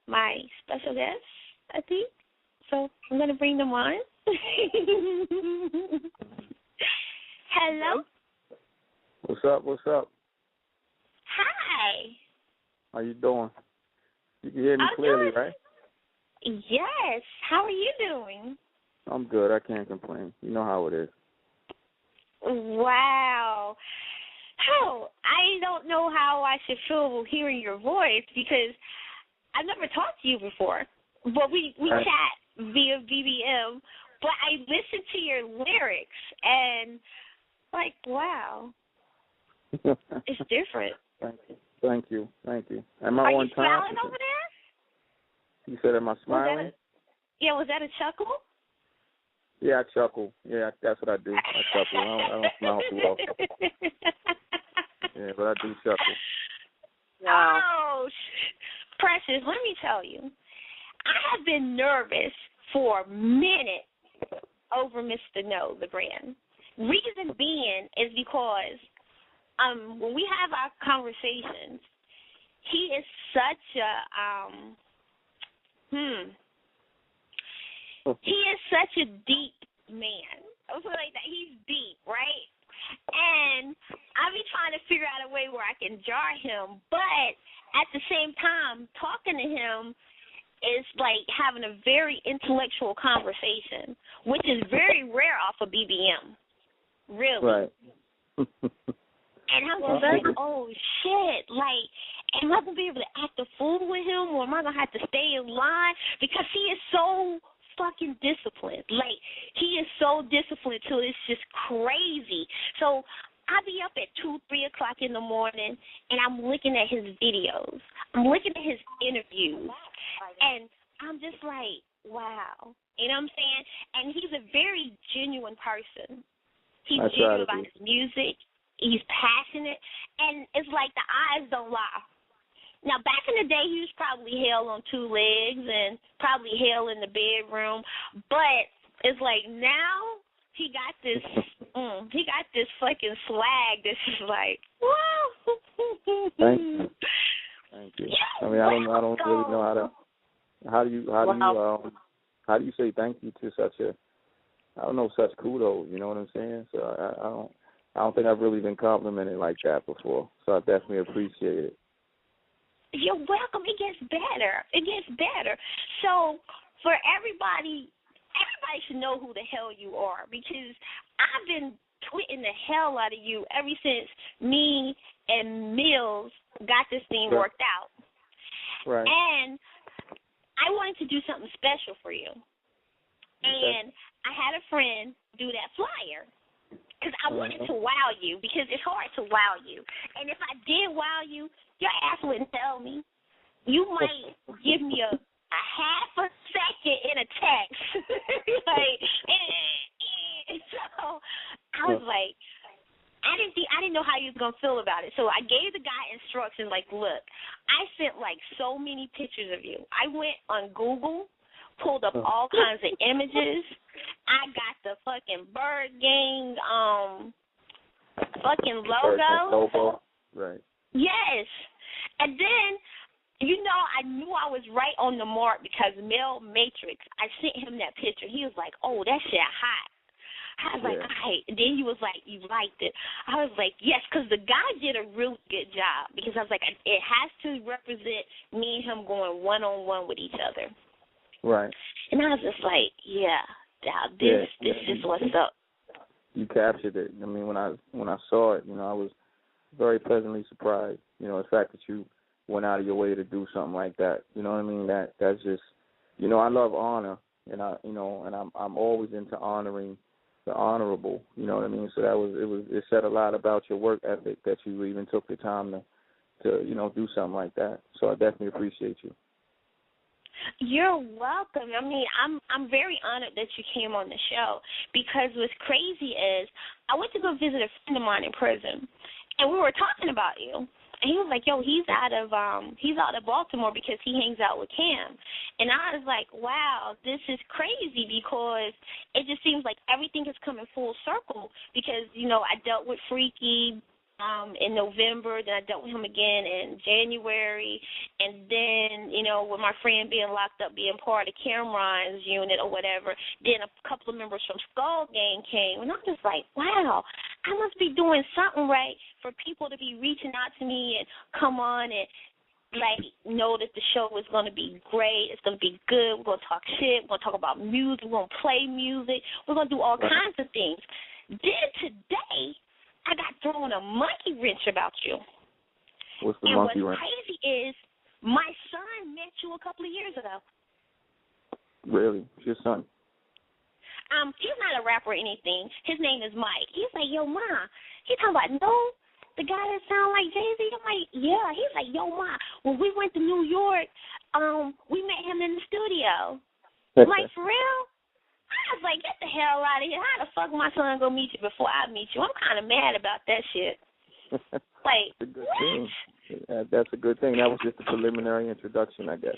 my special guest, I think. So I'm going to bring them on. Hello? What's up? What's up? Hi. How you doing? You can hear me clearly, right? Yes. How are you doing? I'm good. I can't complain. You know how it is. Wow. Oh, I don't know how I should feel hearing your voice because I've never talked to you before. But we chat via BBM, but I listen to your lyrics and, like, wow. It's different. Thank you. Am I Are on you time? smiling over there? You said, am I smiling? Was that a chuckle? Yeah, I chuckle. Yeah, that's what I do. I chuckle. I don't smile too often. Yeah, but I do chuckle. Wow. Oh, Precious, let me tell you, I have been nervous for a minute over Mr. No, the brand. Reason being is because when we have our conversations, he is such he is such a deep man. I feel like that. He's deep, right? And I be trying to figure out a way where I can jar him, but at the same time, talking to him is like having a very intellectual conversation, which is very rare off of BBM. Really. Right. And I was like, oh, shit. Like, am I going to be able to act a fool with him, or am I going to have to stay in line? Because he is so fucking disciplined. Like, he is so disciplined till it's just crazy. So I be up at 2, 3 o'clock in the morning, and I'm looking at his videos. I'm looking at his interviews. And I'm just like, wow. You know what I'm saying? And he's a very genuine person. He's genuine about his music. He's passionate, and it's like the eyes don't lie. Now, back in the day, he was probably hell on 2 legs and probably hell in the bedroom, but it's like now he got this fucking swag that's just like, whoa. Thank you. I mean, I don't really know how do you say thank you to such kudos, you know what I'm saying? So I don't think I've really been complimented like that before, so I definitely appreciate it. You're welcome. It gets better. So for everybody should know who the hell you are, because I've been tweeting the hell out of you ever since me and Mills got this thing worked out. Right. And I wanted to do something special for you. And I had a friend do that flyer. Because I wanted to wow you, because it's hard to wow you. And if I did wow you, your ass wouldn't tell me. You might give me a half a second in a text. Like, so I was like, I didn't know how you was going to feel about it. So I gave the guy instructions, like, look, I sent, like, so many pictures of you. I went on Google, pulled up all kinds of images. I got the fucking Bird Gang fucking logo. Right. Yes. And then, I knew I was right on the mark because Mel Matrix, I sent him that picture. He was like, oh, that shit hot. I was like, all right. And then he was like, you liked it. I was like, yes, because the guy did a really good job, because I was like, it has to represent me and him going one-on-one with each other. Right. And I was just like, this is what's up. You captured it. I mean, when I saw it, I was very pleasantly surprised. The fact that you went out of your way to do something like that. You know what I mean? That's just, I love honor, and I'm always into honoring the honorable. You know what I mean? So it said a lot about your work ethic that you even took the time to do something like that. So I definitely appreciate you. You're welcome. I mean, I'm very honored that you came on the show, because what's crazy is I went to go visit a friend of mine in prison, and we were talking about you. And he was like, yo, he's out of Baltimore because he hangs out with Cam. And I was like, wow, this is crazy, because it just seems like everything is coming full circle, because, I dealt with Freaky in November. Then I dealt with him again in January. And then, you know, with my friend being locked up, being part of Cameron's unit or whatever, then a couple of members from Skull Gang came. And I'm just like, wow, I must be doing something right for people to be reaching out to me and come on and, like, know that the show is going to be great. It's going to be good. We're going to talk shit. We're going to talk about music. We're going to play music. We're going to do all kinds of things. Then today, I got thrown a monkey wrench about you. What's the monkey wrench? And what's crazy is my son met you a couple of years ago. Really? It's your son? He's not a rapper or anything. His name is Mike. He's like, yo, Ma. He's talking about, no, the guy that sound like Jay-Z. I'm like, yeah. He's like, yo, Ma, when we went to New York, we met him in the studio. I'm like, for real? I was like, get the hell out of here. How the fuck my son gonna meet you before I meet you? I'm kind of mad about that shit. Like, that's a good what? thing. That's a good thing. That was just a preliminary introduction, I guess.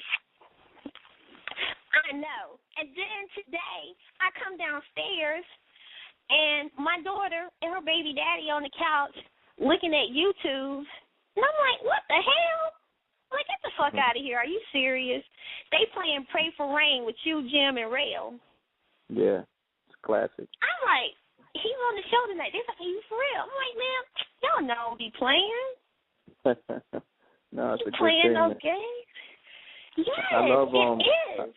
I know. And then today, I come downstairs, and my daughter and her baby daddy on the couch looking at YouTube, and I'm like, what the hell? I'm like, get the fuck out of here. Are you serious? They playing Pray for Rain with you, Jim, and Rail. Yeah, it's classic. I'm like, he's on the show tonight. They're like, are you for real? I'm like, man, y'all know I'll be playing. No, it's a good playing thing. Those games? Yes, it is.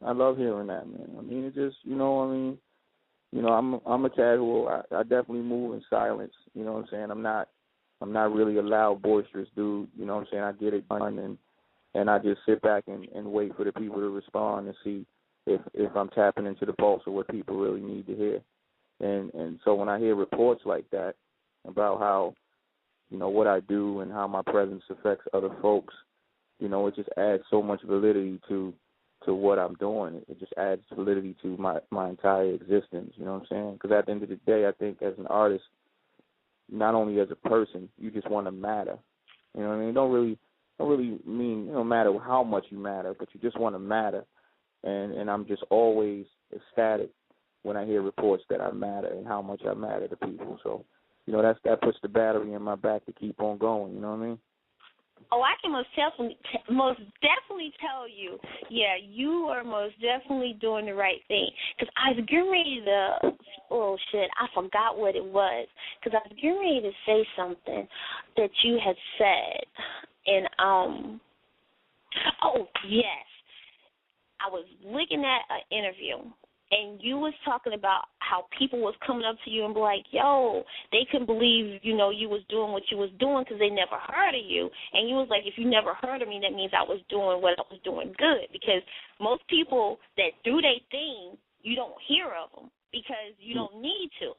I love hearing that, man. I mean, it just, you know, I'm a cat who I definitely move in silence. You know what I'm saying? I'm not really a loud, boisterous dude. You know what I'm saying? I get it done, and I just sit back and wait for the people to respond and see if I'm tapping into the pulse of what people really need to hear. And so when I hear reports like that about how, you know, what I do and how my presence affects other folks, you know, it just adds so much validity to what I'm doing. It just adds validity to my entire existence, you know what I'm saying? Because at the end of the day, I think as an artist, not only as a person, you just want to matter. You know what I mean? It don't really mean, you know, matter how much you matter, but you just want to matter. And I'm just always ecstatic when I hear reports that I matter and how much I matter to people. So, you know, that puts the battery in my back to keep on going, you know what I mean? Oh, I can most definitely tell you, yeah, you are most definitely doing the right thing. Because I was getting ready to, oh, shit, I forgot what it was. Because I was getting ready to say something that you had said. And, oh, yes. I was looking at an interview, and you was talking about how people was coming up to you and be like, yo, they couldn't believe, you know, you was doing what you was doing because they never heard of you. And you was like, if you never heard of me, that means I was doing what I was doing good. Because most people that do their thing, you don't hear of them because you don't need to.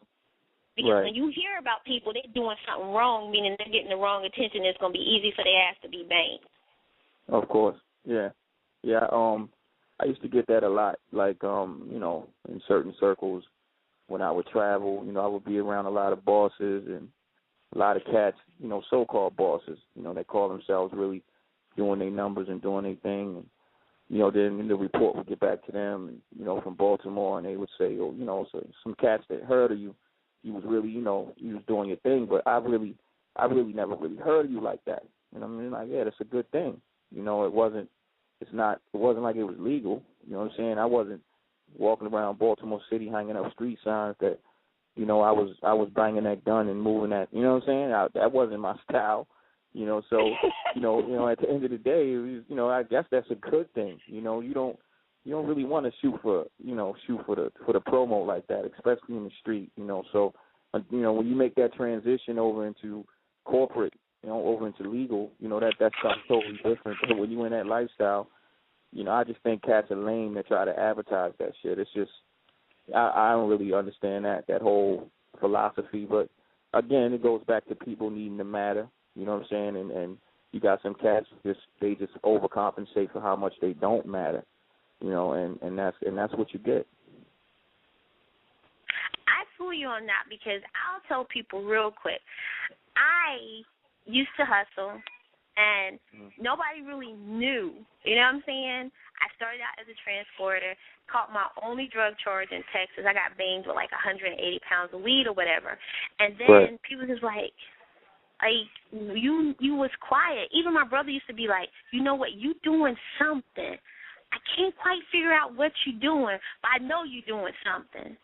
Because when you hear about people, they're doing something wrong, meaning they're getting the wrong attention, it's going to be easy for their ass to be banged. Of course, yeah. Yeah, I used to get that a lot, like, you know, in certain circles when I would travel. You know, I would be around a lot of bosses and a lot of cats, you know, so-called bosses, you know, they call themselves really doing their numbers and doing their thing. And, you know, then the report would get back to them, and, you know, from Baltimore, and they would say, oh, you know, so some cats that heard of you, you was really, you know, you was doing your thing, but I really never really heard of you like that. You know what I mean? Like, yeah, that's a good thing. You know, it wasn't like it was legal. You know what I'm saying? I wasn't walking around Baltimore City hanging up street signs that, you know, I was banging that gun and moving that. You know what I'm saying? That wasn't my style. You know, so you know, at the end of the day, it was, you know, I guess that's a good thing. You know, you don't really want to shoot for the promo like that, especially in the street. You know, so you know, when you make that transition over into corporate, you know, over into legal, you know, that's something totally different. But when you in that lifestyle, you know, I just think cats are lame that try to advertise that shit. It's just, I don't really understand that whole philosophy. But again, it goes back to people needing to matter. You know what I'm saying? And you got some cats they just overcompensate for how much they don't matter. You know, and that's what you get. I fool you on that because I'll tell people real quick. I used to hustle, and nobody really knew. You know what I'm saying? I started out as a transporter, caught my only drug charge in Texas. I got banged with like 180 pounds of weed or whatever. And then people just like, Like, you was quiet. Even my brother used to be like, you know what, you doing something. I can't quite figure out what you doing, but I know you doing something.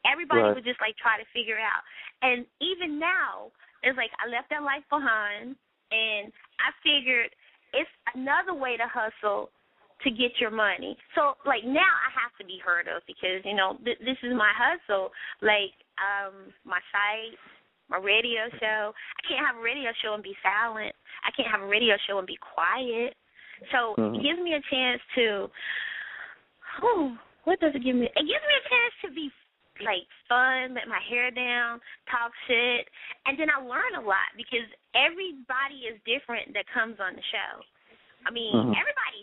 Everybody Right. would just, like, try to figure it out. And even now, it's like I left that life behind, and I figured it's another way to hustle to get your money. So, like, now I have to be heard of because, you know, this is my hustle. Like, my site, my radio show. I can't have a radio show and be silent. I can't have a radio show and be quiet. So it gives me a chance to, what does it give me? It gives me a chance to be, like, fun, let my hair down, talk shit, and then I learn a lot because everybody is different that comes on the show. I mean, everybody,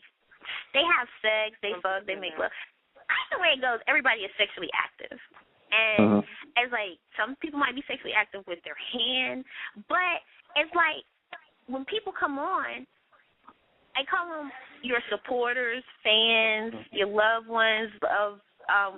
they have sex, they fuck, they make love. That's the way it goes. Everybody is sexually active. And it's like some people might be sexually active with their hand, but it's like when people come on, I call them your supporters, fans, your loved ones of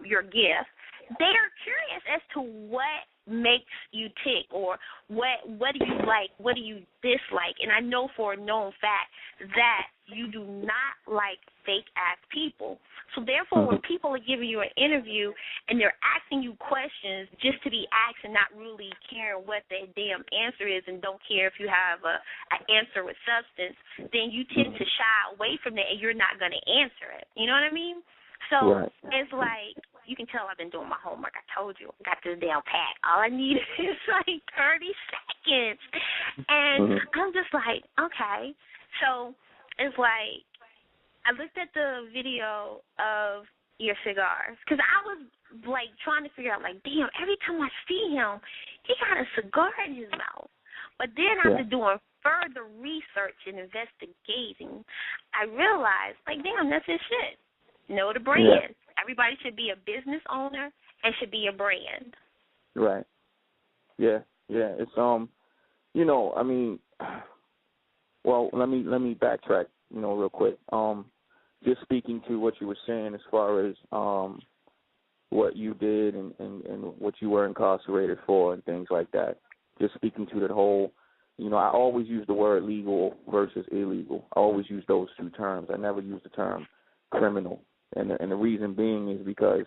your gift. They are curious as to what makes you tick or what do you like, what do you dislike. And I know for a known fact that you do not like fake-ass people. So therefore, when people are giving you an interview and they're asking you questions just to be asked and not really caring what the damn answer is and don't care if you have an answer with substance, then you tend to shy away from it and you're not going to answer it. You know what I mean? So it's like, you can tell I've been doing my homework. I told you, I got this down pat. All I need is like 30 seconds. And I'm just like, okay. So it's like, I looked at the video of your cigars because I was like trying to figure out, like, damn, every time I see him, he got a cigar in his mouth. But then after doing further research and investigating, I realized, like, damn, that's his shit. Know the brand. Everybody should be a business owner and should be a brand. Right. Yeah. It's you know, I mean, well, let me backtrack, you know, real quick. Just speaking to what you were saying as far as what you did and what you were incarcerated for and things like that. Just speaking to that whole, you know, I always use the word legal versus illegal. I always use those two terms. I never use the term criminal. And the reason being is because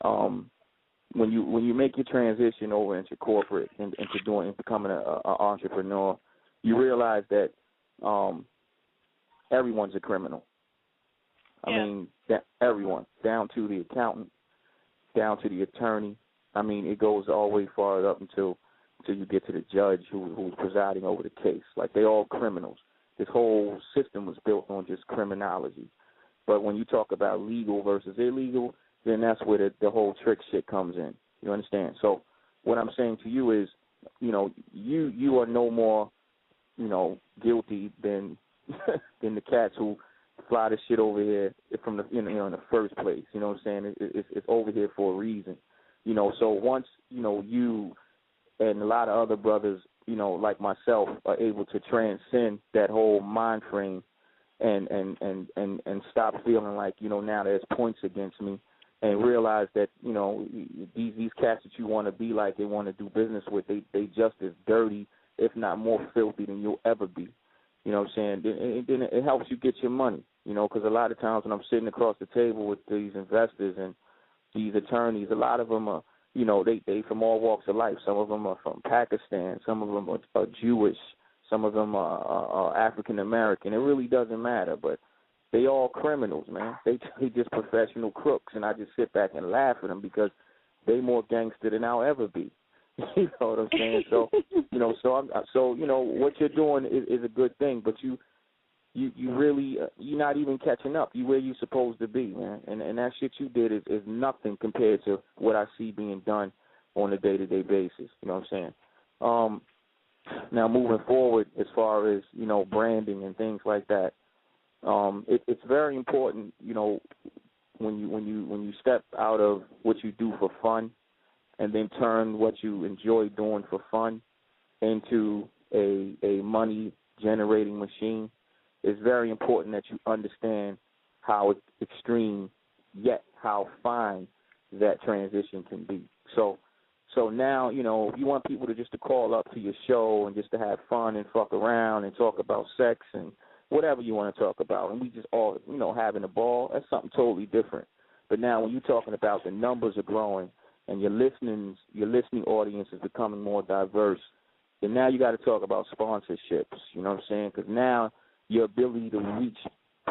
when you make your transition over into corporate and into becoming an entrepreneur, you realize that everyone's a criminal. I mean, everyone, down to the accountant, down to the attorney. I mean, it goes all the way far up until you get to the judge who's presiding over the case. Like, they all criminals. This whole system was built on just criminology. But when you talk about legal versus illegal, then that's where the whole trick shit comes in. You understand? So what I'm saying to you is, you know, you are no more, you know, guilty than than the cats who fly the shit over here from the in the first place. You know what I'm saying? It's over here for a reason. You know, so once, you know, you and a lot of other brothers, you know, like myself, are able to transcend that whole mind frame and stop feeling like, you know, now there's points against me, and realize that, you know, these cats that you want to be like, they want to do business with, they just as dirty, if not more filthy than you'll ever be. You know what I'm saying? Then it helps you get your money, you know, because a lot of times when I'm sitting across the table with these investors and these attorneys, a lot of them are, you know, they from all walks of life. Some of them are from Pakistan. Some of them are Jewish. Some of them are African American. It really doesn't matter, but they all criminals, man. They just professional crooks, and I just sit back and laugh at them because they more gangster than I'll ever be. You know what I'm saying? So, you know, so you know what you're doing is a good thing, but you really you're not even catching up. You where you supposed to be, man. And that shit you did is nothing compared to what I see being done on a day-to-day basis. You know what I'm saying? Now, moving forward, as far as, you know, branding and things like that, it's very important, you know, when you step out of what you do for fun and then turn what you enjoy doing for fun into a money-generating machine. It's very important that you understand how extreme yet how fine that transition can be. So So now, you know, you want people to just to call up to your show and just to have fun and fuck around and talk about sex and whatever you want to talk about, and we just all, you know, having a ball, that's something totally different. But now when you're talking about the numbers are growing and your listening audience is becoming more diverse, then now you got to talk about sponsorships, you know what I'm saying? Because now your ability to reach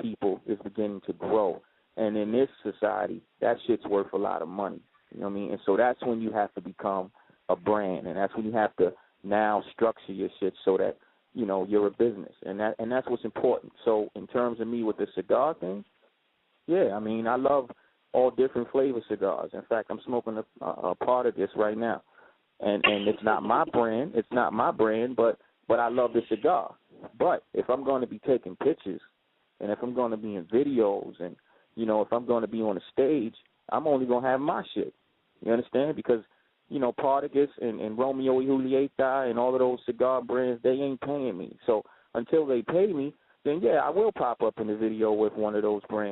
people is beginning to grow. And in this society, that shit's worth a lot of money, you know what I mean? And so that's when you have to become a brand, and that's when you have to now structure your shit so that, you know, you're a business. And that's what's important. So in terms of me with the cigar thing, yeah, I mean, I love all different flavor cigars. In fact, I'm smoking a part of this right now. And it's not my brand. It's not my brand, but I love the cigar. But if I'm going to be taking pictures and if I'm going to be in videos and, you know, if I'm going to be on a stage, I'm only going to have my shit. You understand? Because, you know, Partagas and Romeo y Julieta and all of those cigar brands, they ain't paying me. So until they pay me, then, yeah, I will pop up in the video with one of those brands.